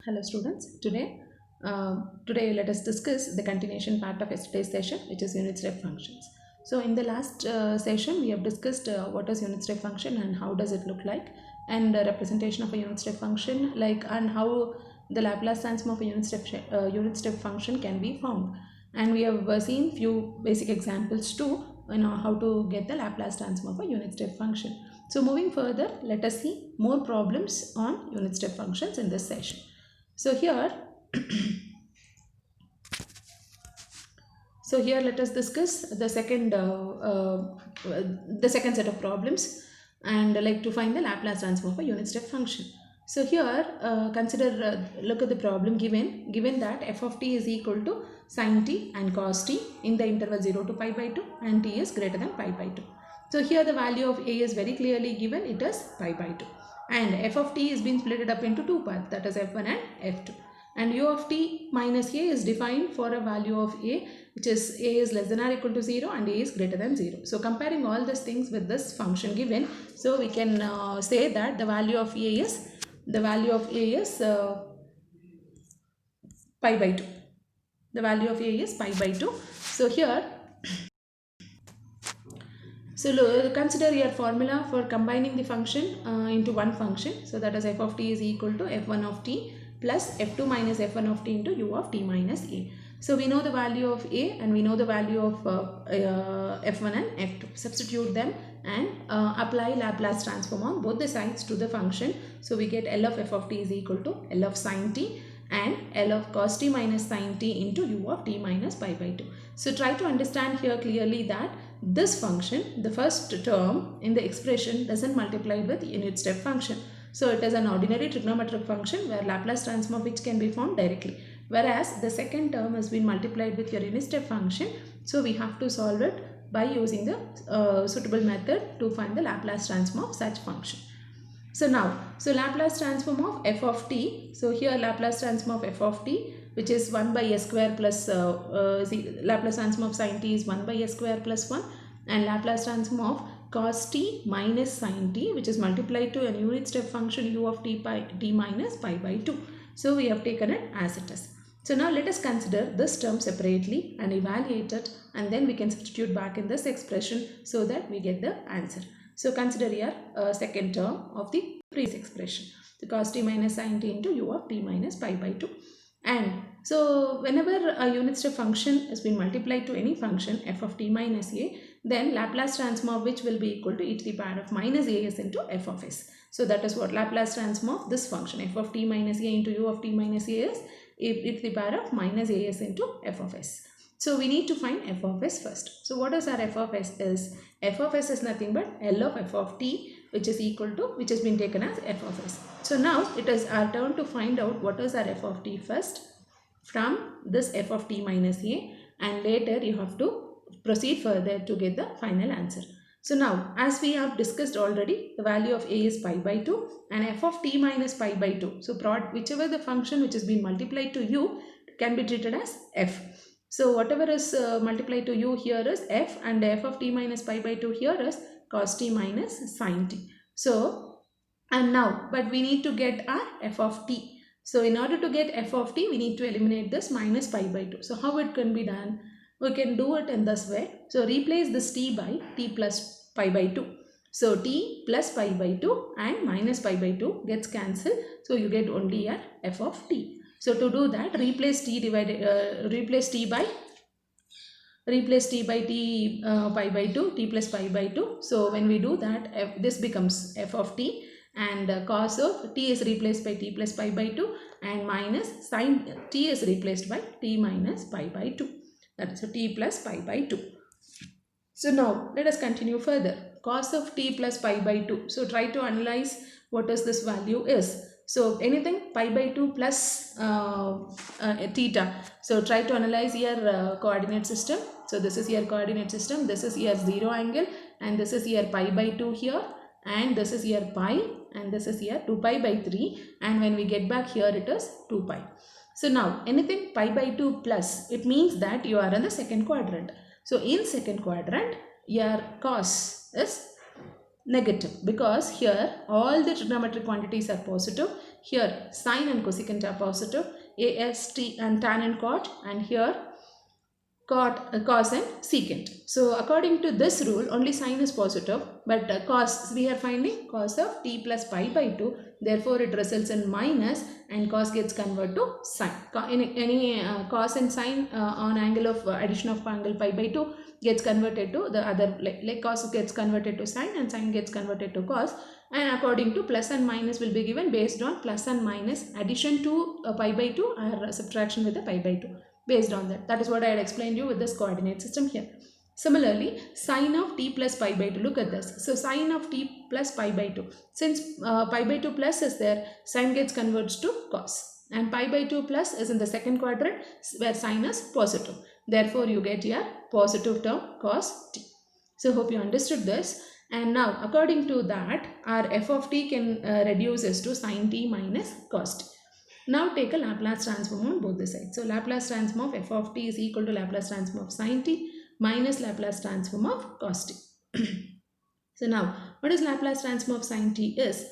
Hello students, today let us discuss the continuation part of yesterday's session, which is unit step functions. So in the last session we have discussed what is unit step function and how does it look like, and representation of a unit step function, and how the Laplace transform of a unit step function can be found. And we have seen few basic examples too, how to get the Laplace transform of a unit step function. So moving further, let us see more problems on unit step functions in this session. So here, let us discuss the second set of problems, and like to find the Laplace transform of a unit step function. So here, look at the problem given that f of t is equal to sin t and cos t in the interval 0 to pi by 2 and t is greater than pi by 2. So here the value of a is very clearly given, it is pi by 2, and f of t is being split up into two parts, that is f1 and f2, and u of t minus a is defined for a value of a which is a is less than or equal to 0 and a is greater than 0. So comparing all these things with this function given, so we can say that the value of a is pi by 2. The value of a is pi by 2. So here, consider your formula for combining the function into one function. So that is f of t is equal to f1 of t plus f2 minus f1 of t into u of t minus a. So we know the value of a and we know the value of f1 and f2. Substitute them and apply Laplace transform on both the sides to the function. So we get L of f of t is equal to L of sin t and L of cos t minus sin t into u of t minus pi by 2. So try to understand here clearly that this function, the first term in the expression, doesn't multiply with unit step function. So it is an ordinary trigonometric function where Laplace transform of which can be found directly. Whereas the second term has been multiplied with your unit step function. So we have to solve it by using the suitable method to find the Laplace transform of such function. So now, Laplace transform of f of t. So here Laplace transform of f of t, which is 1 by s square plus Laplace transform of sin t is 1 by s square plus 1, and Laplace transform of cos t minus sin t, which is multiplied to a unit step function u of t by t minus pi by 2. So we have taken it as it is. So now let us consider this term separately and evaluate it, and then we can substitute back in this expression so that we get the answer. So consider here second term of the previous expression, the cos t minus sin t into u of t minus pi by 2. And so whenever a unit step function has been multiplied to any function f of t minus a, then Laplace transform of which will be equal to e to the power of minus as into f of s. So that is what Laplace transform of this function f of t minus a into u of t minus a is e to the power of minus as into f of s. So we need to find f of s first. So what is our f of s is? F of s is nothing but L of f of t, which is equal to, which has been taken as f of s. So now it is our turn to find out what is our f of t first from this f of t minus a, and later you have to proceed further to get the final answer. So now, as we have discussed already, the value of a is pi by 2 and f of t minus pi by 2. So whichever the function which has been multiplied to u can be treated as f. So whatever is multiplied to u here is f, and f of t minus pi by 2 here is cos t minus sin t. So, and now, but we need to get our f of t. So in order to get f of t, we need to eliminate this minus pi by 2. So how it can be done? We can do it in this way. So replace this t by t plus pi by 2. So t plus pi by 2 and minus pi by 2 gets cancelled. So you get only a f of t. So to do that, replace t by t pi by 2, t plus pi by 2. So when we do that, this becomes f of t, and cos of t is replaced by t plus pi by 2, and minus sin t is replaced by t minus pi by 2. That is t plus pi by 2. So now let us continue further. Cos of t plus pi by 2. So try to analyze what is this value is. So anything pi by 2 plus theta. So try to analyze your coordinate system. So this is your coordinate system. This is your 0 angle, and this is your pi by 2 here, and this is your pi, and this is your 2 pi by 3, and when we get back here it is 2 pi. So now anything pi by 2 plus, it means that you are in the second quadrant. So in second quadrant, your cos is negative, because here all the trigonometric quantities are positive. here sine and cosecant are positive, as, t and tan and cot, and here cos and secant. So according to this rule, only sine is positive, but cos, we are finding cos of t plus pi by 2. Therefore, it results in minus, and cos gets converted to sine. Any cos and sine on angle of addition of angle pi by 2 gets converted to the other, like cos gets converted to sine and sine gets converted to cos. And according to plus and minus will be given based on plus and minus addition to pi by 2 or subtraction with the pi by 2. Based on that. That is what I had explained you with this coordinate system here. Similarly, sine of t plus pi by 2. Look at this. So, sine of t plus pi by 2. Since pi by 2 plus is there, sine gets converted to cos. And pi by 2 plus is in the second quadrant where sine is positive. Therefore, you get your positive term cos t. So, hope you understood this. And now, according to that, our f of t can reduce as to sine t minus cos t. Now take a Laplace transform on both the sides. So Laplace transform of f of t is equal to Laplace transform of sin t minus Laplace transform of cos t. So now what is Laplace transform of sin t is?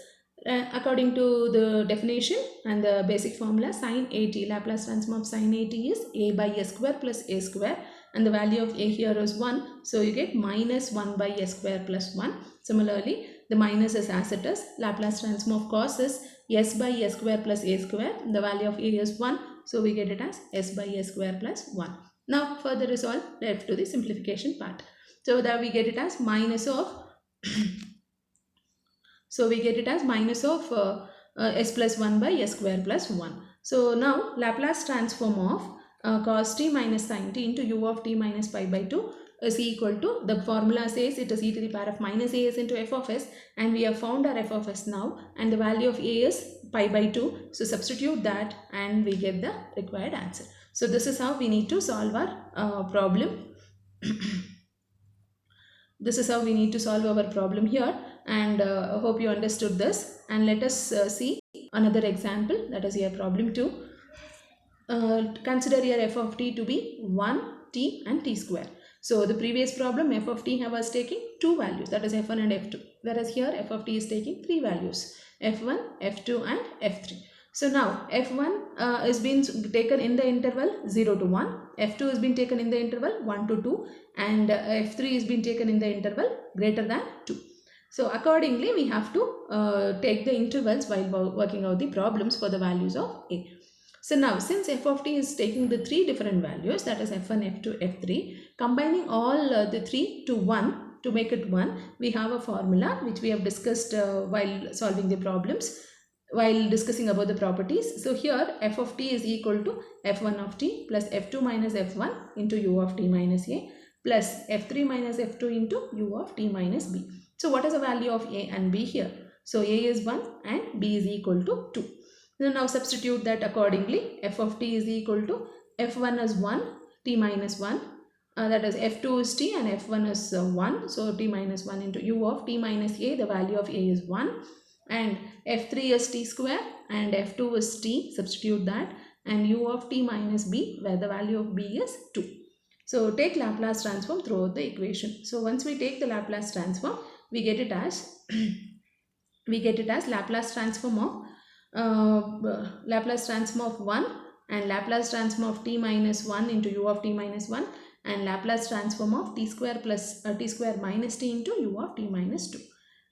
According to the definition and the basic formula, sin at, Laplace transform of sin at is a by s square plus a square, and the value of a here is 1. So you get minus 1 by s square plus 1. Similarly, the minus is as it is. Laplace transform of cos is s by s square plus a square. The value of a is 1. So we get it as s by s square plus 1. Now further is all left to the simplification part. So that we get it as minus of so we get it as minus of s plus 1 by s square plus 1. So now Laplace transform of cos t minus sin t into u of t minus pi by 2 is equal to, the formula says it is e to the power of minus as into f of s, and we have found our f of s now, and the value of a is pi by 2. So substitute that and we get the required answer. So this is how we need to solve our problem. This is how we need to solve our problem here, and I hope you understood this. And let us see another example, that is here problem 2. Consider your f of t to be 1, t and t square. So the previous problem f of t was taking 2 values, that is f1 and f2, whereas here f of t is taking 3 values, f1, f2 and f3. So now f1 is being taken in the interval 0 to 1, f2 has been taken in the interval 1 to 2, and f3 is being taken in the interval greater than 2. So accordingly we have to take the intervals while working out the problems for the values of a. So now since f of t is taking the 3 different values, that is f1, f2, f3, combining all the 3 to 1 to make it 1, we have a formula which we have discussed while solving the problems, while discussing about the properties. So here f of t is equal to f1 of t plus f2 minus f1 into u of t minus a plus f3 minus f2 into u of t minus b. So what is the value of a and b here? So a is 1 and b is equal to 2. So now substitute that accordingly. F of t is equal to f1 is 1, t minus 1. That is f2 is t and f1 is 1. So t minus 1 into u of t minus a. The value of a is 1. And f3 is t square and f2 is t. Substitute that. And u of t minus b, where the value of b is 2. So take Laplace transform throughout the equation. So once we take the Laplace transform, we get it as Laplace transform of Laplace transform of 1 and Laplace transform of t minus 1 into u of t minus 1 and Laplace transform of t square plus t square minus t into u of t minus 2.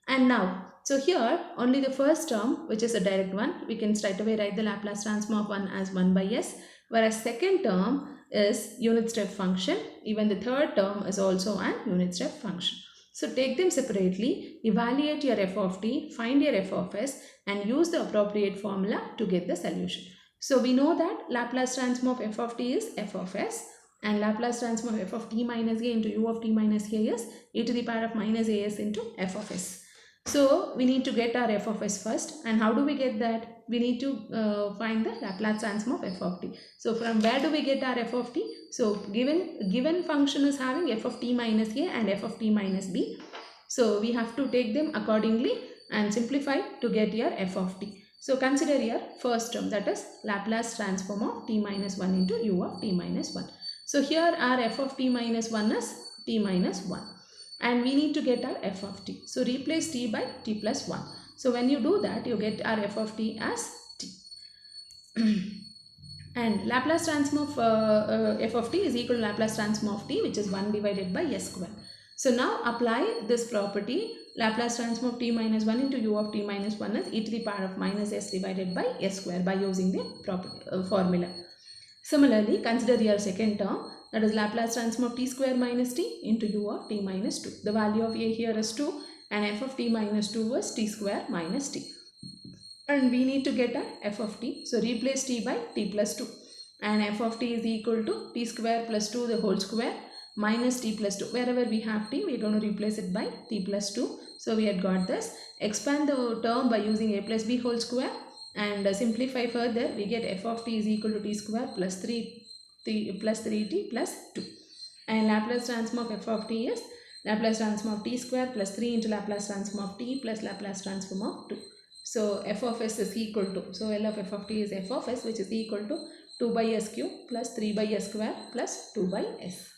And now, so here only the first term, which is a direct one, we can straight away write the Laplace transform of 1 as 1 by s, whereas second term is unit step function. Even the third term is also an unit step function. So take them separately, evaluate your f of t, find your f of s and use the appropriate formula to get the solution. So we know that Laplace transform of f of t is f of s and Laplace transform of f of t minus a into u of t minus a is e to the power of minus as into f of s. So we need to get our f of s first, and how do we get that? We need to find the Laplace transform of f of t. So from where do we get our f of t? So given function is having f of t minus a and f of t minus b. So we have to take them accordingly and simplify to get your f of t. So consider your first term, that is Laplace transform of t minus 1 into u of t minus 1. So here our f of t minus 1 is t minus 1. And we need to get our f of t. So replace t by t plus 1. So when you do that, you get our f of t as And Laplace transform of f of t is equal to Laplace transform of t, which is 1 divided by s square. So now apply this property. Laplace transform of t minus 1 into u of t minus 1 is e to the power of minus s divided by s square by using the formula. Similarly, consider your second term, that is Laplace transform of t square minus t into u of t minus 2. The value of a here is 2 and f of t minus 2 was t square minus t. And we need to get a f of t. So replace t by t plus 2. And f of t is equal to t square plus 2 the whole square minus t plus 2. Wherever we have t, we are going to replace it by t plus 2. So we had got this. Expand the term by using a plus b whole square and simplify further. We get f of t is equal to t square plus 3t plus 3t plus 2. And Laplace transform of f of t is Laplace transform of t square plus 3 into Laplace transform of t plus Laplace transform of 2. So f of s is equal to, so L of f of t is f of s, which is equal to 2 by s cube plus 3 by s square plus 2 by s.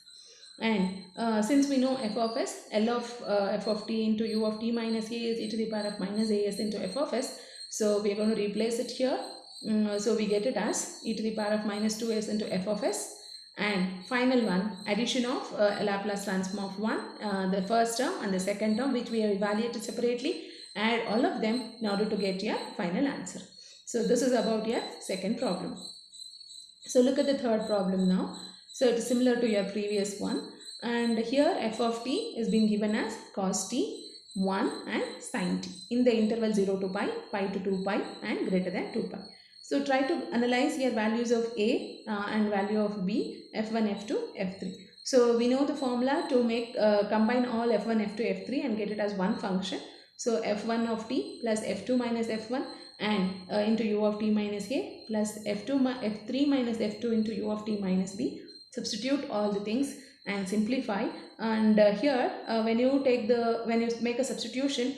And since we know f of s, L of f of t into u of t minus a is e to the power of minus as into f of s. So we are going to replace it here. So we get it as e to the power of minus 2s into f of s. And final one, addition of Laplace transform of 1, the first term and the second term, which we have evaluated separately. Add all of them in order to get your final answer. So this is about your second problem. So look at the third problem now. So it is similar to your previous one. And here f of t is being given as cos t, 1 and sin t in the interval 0 to pi, pi to 2 pi and greater than 2 pi. So try to analyze your values of a and value of b, f1, f2, f3. So we know the formula to make combine all f1, f2, f3 and get it as one function. So f1 of t plus f2 minus f1 and into u of t minus a plus f3 minus f2 into u of t minus b. Substitute all the things and simplify. And here when you make a substitution,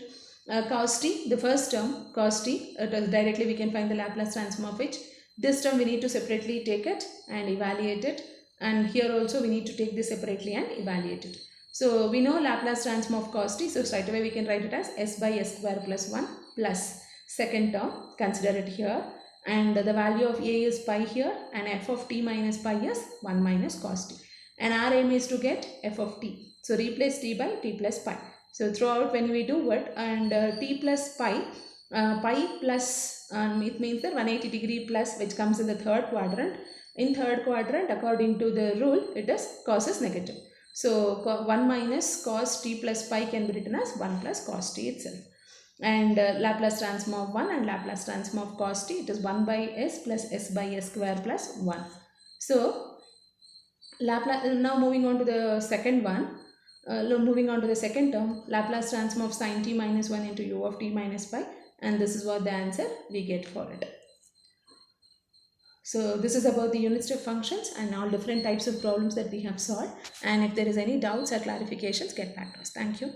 cos t, the first term cos t, directly we can find the Laplace transform of which. This term we need to separately take it and evaluate it, and here also we need to take this separately and evaluate it. So we know Laplace transform of cos t, so straight away we can write it as s by s square plus 1 plus second term, consider it here, and the value of a is pi here and f of t minus pi is 1 minus cos t, and our aim is to get f of t. So replace t by t plus pi. So throughout when we do it, and t plus pi, pi plus it means that 180 degree plus, which comes in the third quadrant. In third quadrant, according to the rule, it is cos is negative. So 1 minus cos t plus pi can be written as 1 plus cos t itself. And Laplace transform of 1 and Laplace transform of cos t, it is 1 by s plus s by s square plus 1. So now moving on to the second one, moving on to the second term, Laplace transform of sin t minus 1 into u of t minus pi, and this is what the answer we get for it. So this is about the unit step functions and all different types of problems that we have solved. And if there is any doubts or clarifications, get back to us. Thank you.